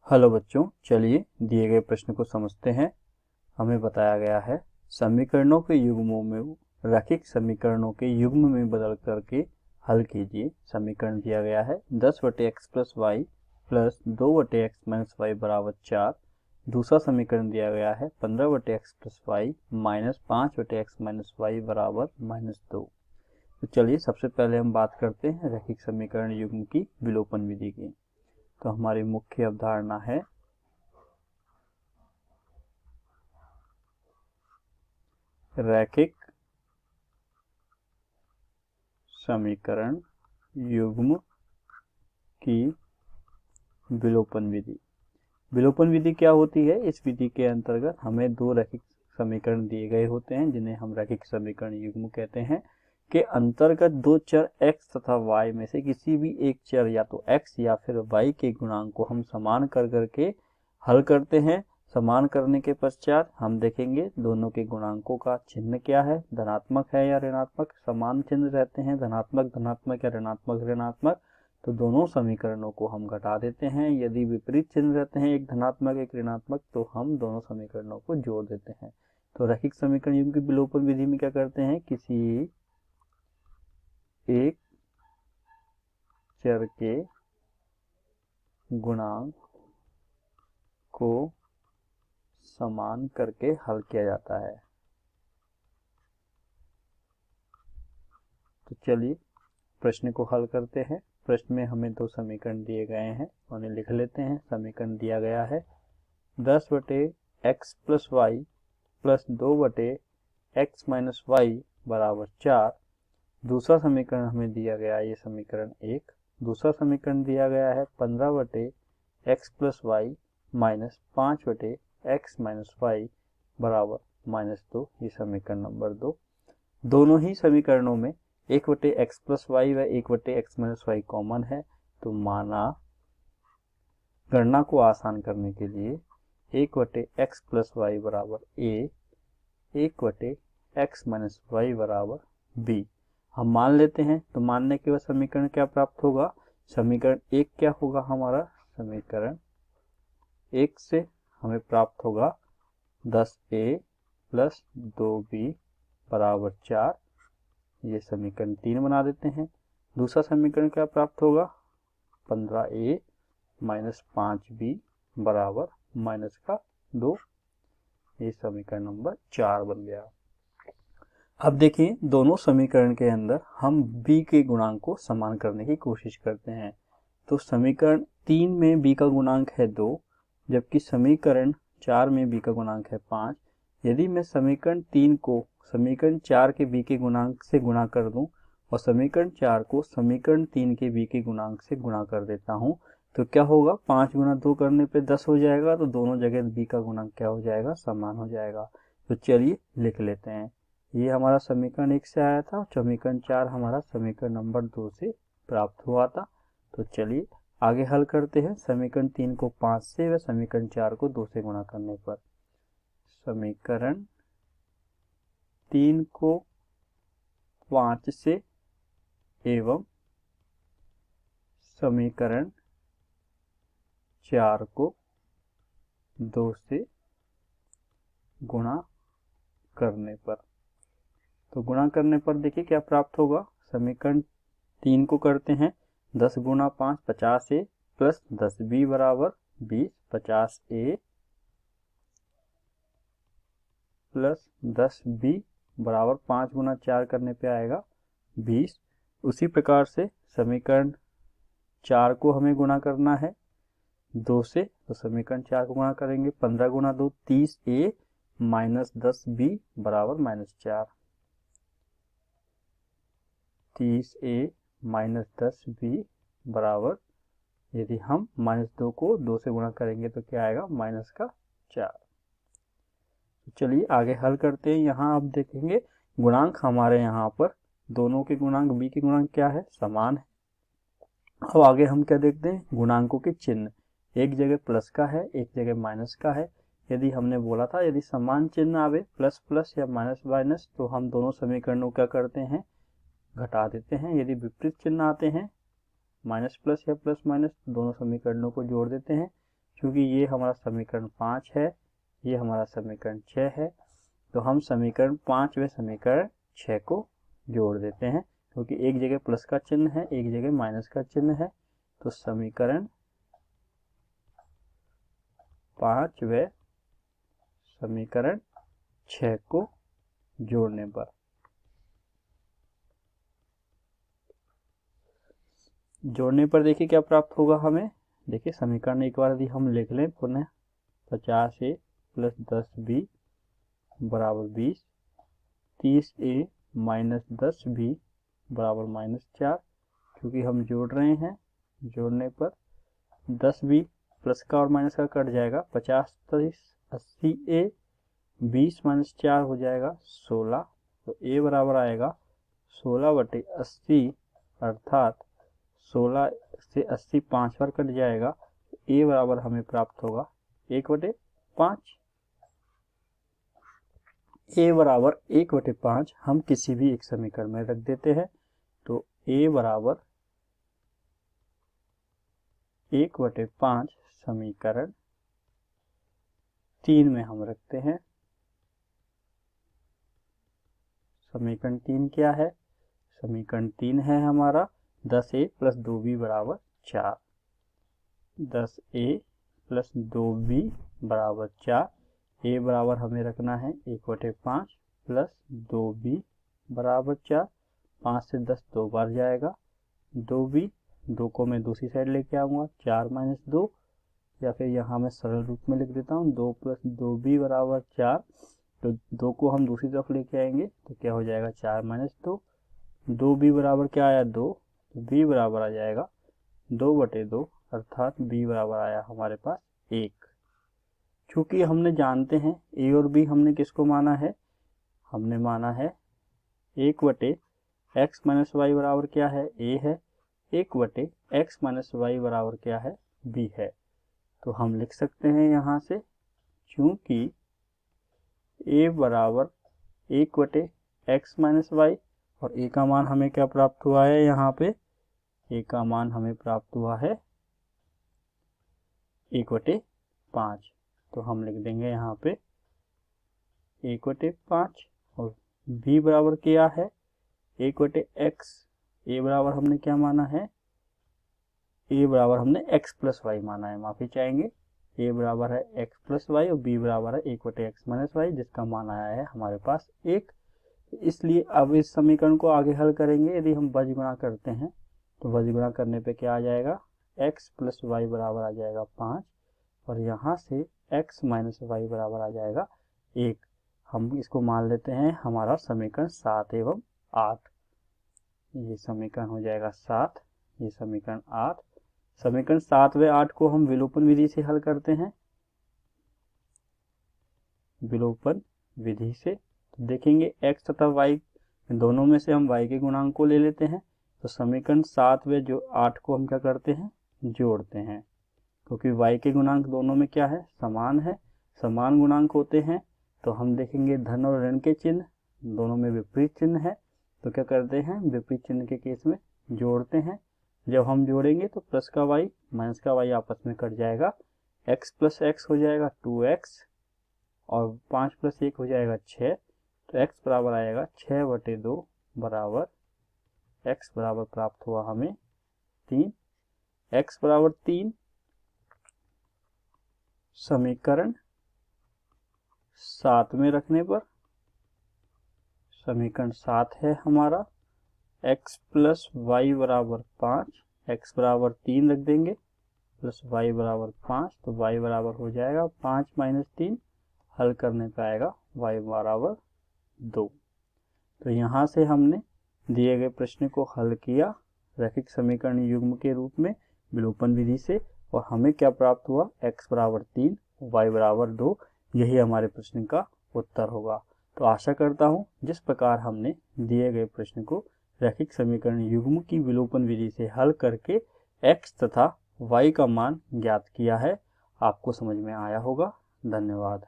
Hello बच्चों, चलिए दिए गए प्रश्न को समझते हैं। हमें बताया गया है समीकरणों के युग्मों में रैखिक समीकरणों के युग्म में बदल करके हल कीजिए। समीकरण दिया गया है 10/x plus y plus 2/x minus y बराबर 4। दूसरा समीकरण दिया गया है 15/x plus y minus 5/x minus y बराबर -2। तो चलिए सबसे पहले हम बात करते हैं रैखिक समीकरण युग्म की विलोपन विधि की। तो हमारी मुख्य अवधारणा है रैखिक समीकरण युग्म की विलोपन विधि। विलोपन विधि क्या होती है? इस विधि के अंतर्गत हमें दो रैखिक समीकरण दिए गए होते हैं जिन्हें हम रैखिक समीकरण युग्म कहते हैं, के अंतर्गत दो चर x तथा y में से किसी भी एक चर या तो x या फिर y के गुणांक को हम समान कर करके हल करते हैं। समान करने के पश्चात हम देखेंगे दोनों के गुणांकों का चिन्ह क्या है, धनात्मक है या ऋणात्मक। समान चिन्ह रहते हैं, धनात्मक धनात्मक या ऋणात्मक ऋणात्मक, तो दोनों समीकरणों को हम घटा देते हैं। यदि विपरीत चिन्ह रहते हैं, एक धनात्मक एक ऋणात्मक, तो हम दोनों समीकरणों को जोड़ देते हैं। तो रैखिक समीकरण युग्म की विलोपन विधि में क्या करते हैं, किसी एक चर के गुणांक को समान करके हल किया जाता है। तो चलिए प्रश्न को हल करते हैं। प्रश्न में हमें दो समीकरण दिए गए हैं, उन्हें लिख लेते हैं। समीकरण दिया गया है 10/x plus y plus 2/x minus y बराबर 4। दूसरा समीकरण हमें दिया गया है, ये समीकरण 1। दूसरा समीकरण दिया गया है 15/x plus y minus 5/x minus y बराबर -2, ये समीकरण नंबर 2। दोनों ही समीकरणों में 1/x प्लस वाई व 1/x माइनस वाई कॉमन है, तो माना गणना को आसान करने के लिए 1/x प्लस वाई बराबर a, 1/x माइनस वाई बराबर b हम मान लेते हैं। तो मानने के बाद समीकरण क्या प्राप्त होगा, समीकरण 1 क्या होगा हमारा, समीकरण 1 से हमें प्राप्त होगा 10a प्लस 2b बराबर 4। ये समीकरण 3 बना देते हैं। दूसरा समीकरण क्या प्राप्त होगा, 15a माइनस 5b बराबर -2। ये समीकरण नंबर 4 बन गया। अब देखिए दोनों समीकरण के अंदर हम b के गुणांक को समान करने की कोशिश करते हैं। तो समीकरण 3 में b का गुणांक है 2, जबकि समीकरण 4 में b का गुणांक है 5। यदि मैं समीकरण 3 को समीकरण 4 के b के गुणांक से गुणा कर दूं और समीकरण 4 को समीकरण 3 के b के गुणांक से गुणा कर देता हूं, तो क्या होगा, 5 गुना 2 करने पे 10 हो जाएगा। तो दोनों जगह b का गुणांक क्या हो जाएगा, समान हो जाएगा। तो चलिए लिख लेते हैं। ये हमारा समीकरण 1 से आया था, समीकरण 4 हमारा समीकरण नंबर 2 से प्राप्त हुआ था। तो चलिए आगे हल करते हैं। समीकरण 3 को 5 से व समीकरण 4 को 2 से गुणा करने पर समीकरण 3 को 5 से एवं समीकरण 4 को 2 से गुणा करने पर, तो गुणा करने पर देखिए क्या प्राप्त होगा। समीकरण 3 को करते हैं 10 गुना 5 50a प्लस 10b बराबर 20, 50a प्लस 10b बराबर 5 गुना 4 करने पे आएगा 20। उसी प्रकार से समीकरण 4 को हमें गुणा करना है 2 से, तो समीकरण 4 को गुणा करेंगे 15 गुना 2 30a माइनस 10b बराबर -4, 30a माइनस 10b बराबर, यदि हम -2 को 2 से गुणा करेंगे तो क्या आएगा, -4। तो चलिए आगे हल करते हैं। यहाँ आप देखेंगे गुणांक हमारे यहाँ पर दोनों के गुणांक b के गुणांक क्या है, समान है। अब आगे हम क्या देखते हैं, गुणांकों के चिन्ह, एक जगह प्लस का है एक जगह माइनस का है। यदि हमने बोला था यदि समान चिन्ह आवे प्लस प्लस या माइनस माइनस, तो हम दोनों समीकरणों क्या करते हैं, घटा देते हैं। यदि विपरीत चिन्ह आते हैं माइनस प्लस या प्लस माइनस, दोनों समीकरणों को जोड़ देते हैं। क्योंकि ये हमारा समीकरण 5 है, ये हमारा समीकरण 6 है, तो हम समीकरण 5 व समीकरण 6 को जोड़ देते हैं, क्योंकि एक जगह प्लस का चिन्ह है, एक जगह माइनस का चिन्ह है। तो समीकरण 5 व समीकरण 6 को जोड़ने पर देखिए क्या प्राप्त होगा हमें। देखिए समीकरण एक बार यदि हम लिख लें पुनः, 50a प्लस 10b बराबर 20, 30a माइनस 10b बराबर -4, क्योंकि हम जोड़ रहे हैं, जोड़ने पर 10b प्लस का और माइनस का कट जाएगा, 50 30 80a, 20 माइनस 4 हो जाएगा 16, तो a बराबर आएगा 16/80, अर्थात 16 से 80 5 बार कट जाएगा, a बराबर हमें प्राप्त होगा 1/5। a बराबर 1/5 हम किसी भी एक समीकरण में रख देते हैं, तो a बराबर 1/5 समीकरण 3 में हम रखते हैं। समीकरण 3 क्या है? समीकरण 3 है हमारा 10a प्लस 2b बराबर 4, 10a प्लस 2b बराबर 4, a बराबर हमें रखना है 1/5 प्लस 2b बराबर 4, 5 से 10 2 बार जाएगा, 2b, 2 को मैं दूसरी साइड लेके आऊँगा, 4 माइनस 2, या फिर यहाँ मैं सरल रूप में लिख देता हूँ 2 प्लस 2b बराबर 4, तो 2 को हम दूसरी तरफ लेके आएंगे तो क्या हो जाएगा 4 माइनस 2, 2b बराबर क्या आया 2, तो b बराबर आ जाएगा 2/2, अर्थात b बराबर आया हमारे पास 1। चूँकि हमने जानते हैं a और b हमने किसको माना है, हमने माना है 1/x माइनस वाई बराबर क्या है, a है, 1/x माइनस वाई बराबर क्या है, b है। तो हम लिख सकते हैं यहाँ से, चूँकि a बराबर 1/x माइनस वाई और a का मान हमें क्या प्राप्त हुआ है, यहाँ पे a का मान हमें प्राप्त हुआ है 1/5, तो हम लिख देंगे यहाँ पे 1/5 और b बराबर क्या है 1/x, a बराबर हमने क्या माना है, a बराबर हमने x प्लस वाई माना है, माफ़ी चाहेंगे, a बराबर है x प्लस वाई और b बराबर है 1/x माइनस वाई, जिसका मान आया है हमारे पास 1। इसलिए अब इस समीकरण को आगे हल करेंगे, यदि हम बज गुणा करते हैं तो बज गुणा करने पे क्या आ जाएगा, x प्लस वाई बराबर आ जाएगा 5 और यहाँ से x माइनस वाई बराबर आ जाएगा 1। हम इसको मान लेते हैं हमारा समीकरण 7 एवं 8, ये समीकरण हो जाएगा 7, ये समीकरण 8। समीकरण 7 व 8 को हम विलोपन विधि से हल करते हैं, विलोपन विधि से तो देखेंगे x तथा y दोनों में से हम y के गुणांक को ले लेते हैं, तो समीकरण 7 व जो 8 को हम क्या करते हैं, जोड़ते हैं, क्योंकि y के गुणांक दोनों में क्या है, समान है, समान गुणांक होते हैं, तो हम देखेंगे धन और ऋण के चिन्ह दोनों में विपरीत चिन्ह है, तो क्या करते हैं, विपरीत चिन्ह के केस में जोड़ते हैं। जब हम जोड़ेंगे तो प्लस का y माइनस का y आपस में कट जाएगा, x प्लस x हो जाएगा 2x और 5 प्लस 1 हो जाएगा 6, तो x बराबर आएगा 6/2 बराबर x बराबर प्राप्त हुआ हमें 3, x बराबर 3। समीकरण 7 में रखने पर, समीकरण 7 है हमारा x प्लस वाई बराबर 5, x बराबर 3 रख देंगे, प्लस y बराबर 5, तो y बराबर हो जाएगा 5 माइनस 3, हल करने पे आएगा y बराबर 2। तो यहाँ से हमने दिए गए प्रश्न को हल किया रैखिक समीकरण युग्म के रूप में विलोपन विधि से, और हमें क्या प्राप्त हुआ, x बराबर 3, y बराबर 2, यही हमारे प्रश्न का उत्तर होगा। तो आशा करता हूँ जिस प्रकार हमने दिए गए प्रश्न को रैखिक समीकरण युग्म की विलोपन विधि से हल करके x तथा y का मान ज्ञात किया है, आपको समझ में आया होगा। धन्यवाद।